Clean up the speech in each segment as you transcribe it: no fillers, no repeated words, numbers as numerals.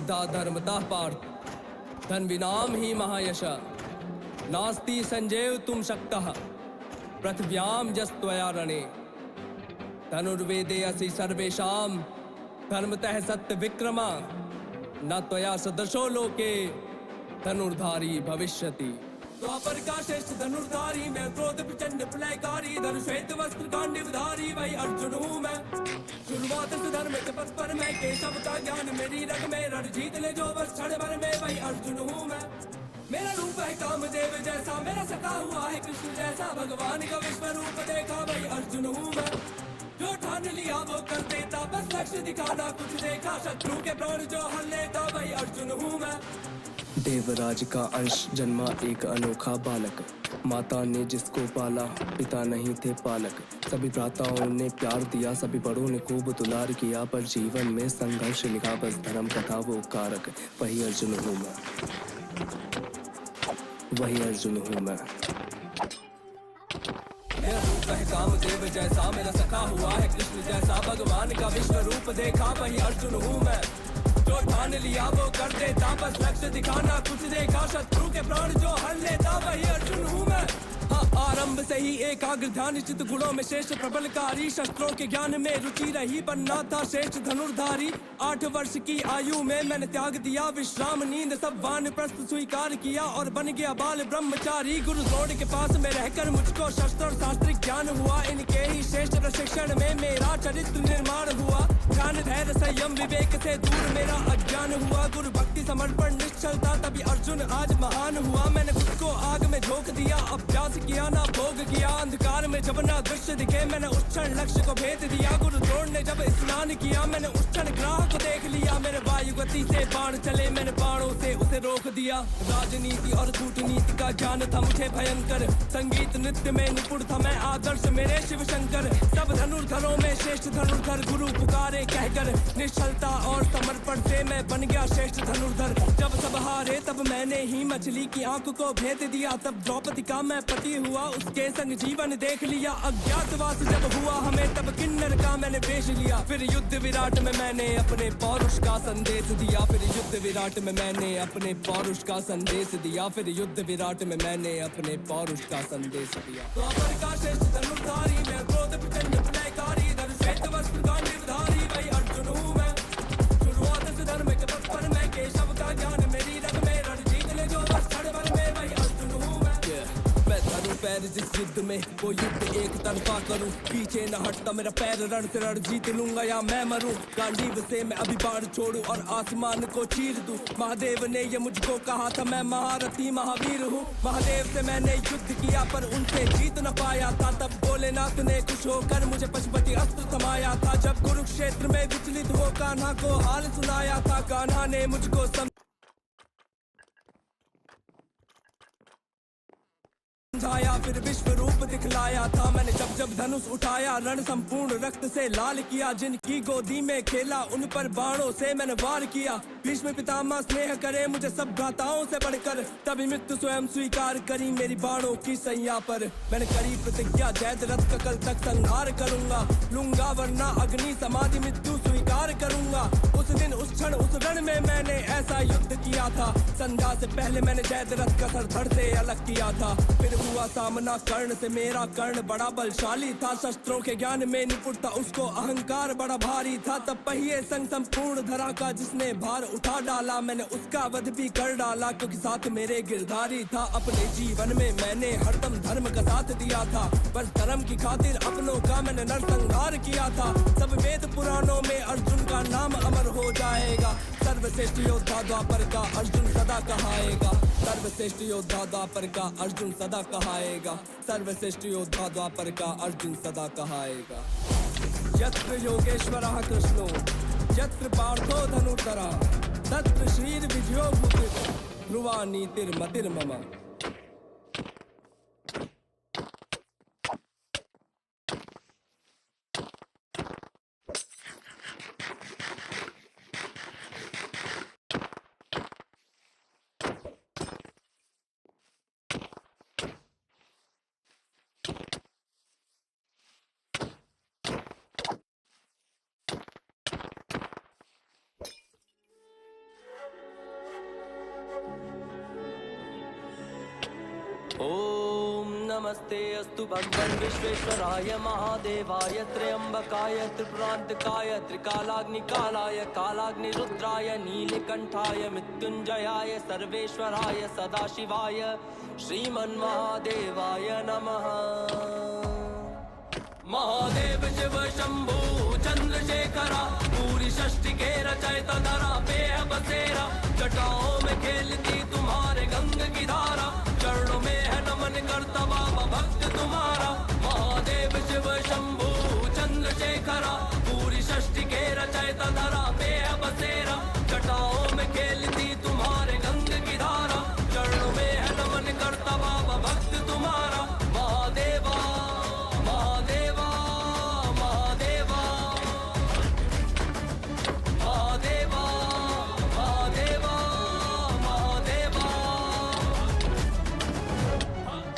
श्रद्धा धर्मतः पार्थ धन्विनाम ही महायश नास्ति संजय तुम शक्तः पृथिव्याम यस्त्वया रणे धनुर्वेदे असि सर्वेषां धर्मतः सत्य विक्रमा न त्वया सदृशो लोके धनुर्धारी भविष्यति। द्वापर का श्रेष्ठ धनुर्धारी मैं क्रोध प्रचंड प्रलयकारी धनुश्वेत वस्त्र गांडीवधारी वही अर्जुन हूँ मैं। शुरुआत से धर्म के पथ पर मैं केशव का ज्ञान मेरी रग में रण जीत ले जो बस क्षण भर में वही अर्जुन हूँ मैं। मेरा रूप है कामदेव जैसा मेरा सखा हुआ है कृष्ण जैसा भगवान का विश्व रूप देखा वही अर्जुन हूँ मैं। जो ठान लिया वो कर देता बस लक्ष्य दिखाना कुछ देखा शत्रु के प्राण जो हर लेता वही अर्जुन हूँ मैं। देवराज का अंश जन्मा एक अनोखा बालक माता ने जिसको पाला पिता नहीं थे पालक सभी भ्राताओं ने प्यार दिया सभी बड़ों ने खूब दुलार किया पर जीवन में संघर्ष लिखा बस धर्म कथा वो कारक वही अर्जुन हूँ मैं। वही अर्जुन हूँ मैं। मेरा रूप है कामदेव जैसा मेरा सखा हुआ है कृष्ण जैसा भगवान का विश्व रूप देखा वही अर्जुन हूँ मैं। जो ठान लिया वो कर देता बस लक्ष्य दिखाना कुछ देखा शत्रु के प्राण जो हर लेता वही अर्जुन हूँ मैं। हाँ आरंभ से ही एकाग्र ध्यान निश्चित गुणों में श्रेष्ठ प्रबलकारी शस्त्रों के ज्ञान में रुचि रही बनना था श्रेष्ठ धनुर्धारी। 8 वर्ष की आयु में मैंने त्याग दिया विश्राम नींद सब वानप्रस्थ स्वीकार किया और बन गया बाल ब्रह्मचारी। गुरु द्रोण के पास में रहकर मुझको शस्त्र और शास्त्रिक ज्ञान हुआ इनके ही श्रेष्ठ प्रशिक्षण में मेरा चरित्र निर्माण हुआ। ध्यान धैर्य संयम विवेक से दूर मेरा अज्ञान हुआ गुरु भक्ति समर्पण निश्चलता तभी अर्जुन आज महान हुआ। मैंने खुद को आग में झोंक दिया अभ्यास किया ना भोग किया अंधकार में जब ना दृश्य दिखे मैंने उस क्षण लक्ष्य को भेद दिया। गुरु द्रोण ने जब स्नान किया मैंने उस क्षण ग्राह को देख लिया। मेरे वायु गति से बाण चले मैंने बाणों से उसे रोक दिया। राजनीति और कूटनीति का ज्ञान था मुझे भयंकर संगीत नृत्य में निपुण था मैं आदर्श मेरे शिव शंकर। सब धनुर्धरों में श्रेष्ठ धनुर्धर गुरु पुकारे कहकर निश्चलता और समर्पण से मैं बन गया श्रेष्ठ धनुर्धर। जब सब हारे तब मैंने ही मछली की आंख को भेद दिया तब द्रौपदी का मैं पति हुआ उसके संग जीवन देख लिया। अज्ञातवास जब हुआ हमें तब किन्नर का मैंने बेच लिया। फिर युद्ध विराट में मैंने अपने पौरुष का संदेश दिया। फिर युद्ध विराट में मैंने अपने पौरुष का संदेश दिया। फिर युद्ध विराट में मैंने अपने पौरुष का संदेश दिया। द्वापर का श्रेष्ठ धनुर्धारी मैं क्रोध प्रचंड प्रलयकारी धनुश्वेत वस्त्र गांडीवधारी वही अर्जुन हूँ मैं। शुरुआत से धर्म के पथ पर मैं केशव का ज्ञान मेरी रग में रण जीत ले जो बस क्षण भर में वही अर्जुन हूँ मैं। मैं धरूं पैर जिस युद्ध में वो युद्ध एक तरफा करूं पीछे न हटता मेरा पैर रण से रण जीत लूंगा या मैं मरूं। गांडीव से मैं अभी बाण छोड़ूं और आसमान को चीर दूं। महादेव ने ये मुझको कहा था मैं महारथी महावीर हूँ। महादेव से मैंने युद्ध किया पर उनसे जीत न पाया था तब भोलेनाथ ने खुश होकर मुझे पशुपति अस्त्र थमाया था। जब कुरुक्षेत्र में विचलित हो कान्हा को हाल सुनाया था कान्हा ने मुझको समझाया फिर विश्व रूप दिखलाया था। मैंने जब जब धनुष उठाया रण संपूर्ण रक्त से लाल किया। जिनकी गोदी में खेला उन पर बाणों से मैंने वार किया। भीष्म पितामह स्नेह करे मुझे सब भ्राताओं से बढ़कर तभी मृत्यु स्वयं स्वीकार करी मेरी बाणों की सैया पर। मैंने करी प्रतिज्ञा जयद्रथ का कल तक संहार करूंगा लूंगा वरना अग्नि समाधि मृत्यु स्वीकार करूंगा। उस दिन उस क्षण उस रण में मैंने ऐसा युद्ध किया था। संध्या से पहले मैंने जयद्रथ का सर धड़ से अलग किया था। फिर हुआ सामना कर्ण से मेरा कर्ण बड़ा बलशाली था। शस्त्रों के ज्ञान में निपुण था उसको अहंकार बड़ा भारी था। तब पहिए संग संपूर्ण धरा का जिसने भार उठा डाला मैंने उसका वध भी कर डाला क्योंकि साथ मेरे गिरधारी था। अपने जीवन में मैंने हरदम धर्म का साथ दिया था बस धर्म की खातिर अपनों का मैंने नरसंहार किया था। सब वेद पुराणों में अर्जुन का नाम अमर हो जाएगा। सर्वश्रेष्ठ योद्धा द्वापर का अर्जुन सदा कहाएगा। सर्वश्रेष्ठ योद्धा द्वापर का अर्जुन सदा कहाएगा। सर्वश्रेष्ठ योद्धा द्वापर का अर्जुन सदा कहाएगा। यत्र योगेश्वरः कृष्णो यत्र पार्थो धनुर्धरः तत्र श्रीर्विजयो भूतिः ध्रुवा नीतिर्मतिर्मम। ओम नमस्ते अस्तु भगवन् विश्वेश्वराय महादेवाय त्र्यंबकाय त्रिपुरांतकाय त्रिकालाग्निकालाय कालाग्निरुद्राय नीलकंठाय मृत्युंजयाय सर्वेश्वराय सदाशिवाय श्रीमन्महादेवाय नमः। महादेव शिव शंभु चंद्रशेखरा पूरी षष्टि के रचयिता धरा पे है बसेरा। जटाओं में खेलती तुम्हारे गंग की धारा चरणों में है नमन करता बाबा भक्त तुम्हारा। महादेव शिव शंभु चंद्रशेखरा पूरी षष्टि के रचयिता धरा पे है बसेरा। जटाओं में खेलती तुम्हारे गंग की धारा चरणों में है नमन करता बाबा भक्त तुम्हारा। महादेवा महादेवा महादेवा महादेवा महादेवा महादेवा।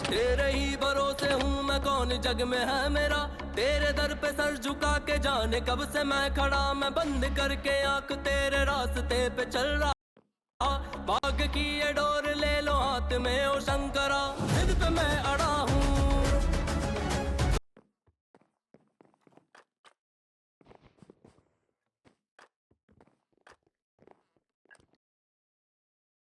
तेरे ही भरोसे हूँ मैं कौन जग में है मेरा। तेरे दर पे सर झुका के जाने कब से मैं खड़ा। मैं बंद करके आंख तेरे रास्ते पे चल रहा। भाग की ये डोर ले लो हाथ में ओ शंकरा। जिद पे मैं अड़ा हूँ